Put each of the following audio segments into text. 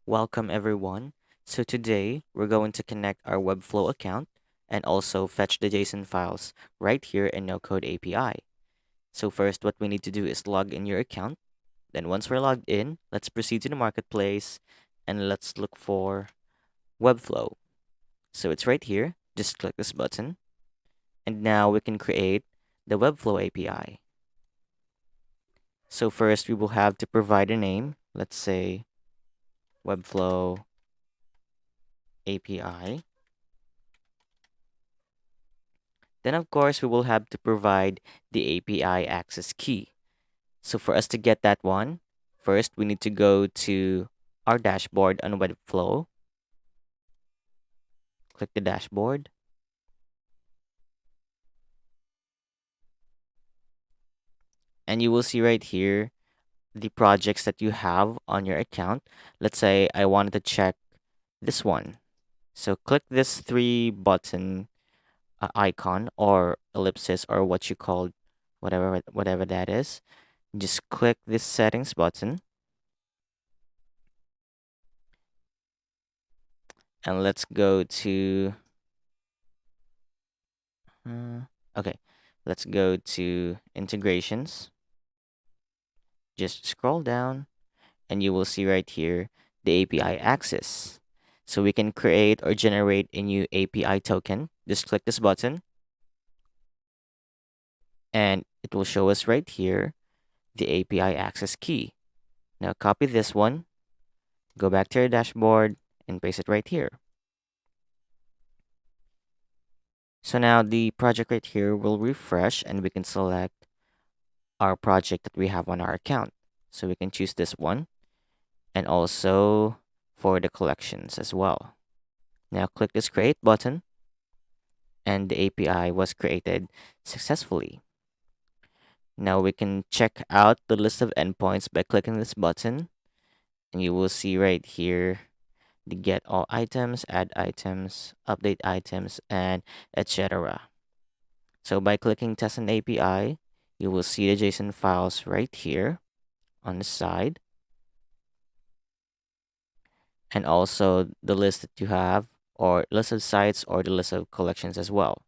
Welcome everyone. So today we're going to connect our Webflow account and also fetch the JSON files right here in NoCodeAPI. So first what we need to do is log in your account. Then once we're logged in, let's proceed to the marketplace and let's look for Webflow. So it's right here. Just click this button and now we can create the Webflow API. So first we will have to provide a name. Let's say Webflow API. Then of course we will have to provide the API access key. So for us to get that one, first we need to go to our dashboard on Webflow. Click the dashboard. And you will see right here the projects that you have on your account. Let's say I wanted to check this one. So click this three button icon or ellipsis or what you call whatever that is. Just click this settings button and let's go to okay, let's go to integrations. Just scroll down and you will see right here the API access. So we can create or generate a new API token. Just click this button and it will show us right here the API access key. Now copy this one, go back to your dashboard and paste it right here. So now the project right here will refresh and we can select our project that we have on our account. So we can choose this one and also for the collections as well. Now click this create button and the API was created successfully. Now we can check out the list of endpoints by clicking this button and you will see right here the get all items, add items, update items, and etc. So by clicking test an API, you will see the JSON files right here on the side and also the list that you have or list of sites or the list of collections as well.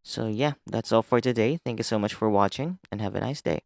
So yeah, that's all for today. Thank you so much for watching and have a nice day.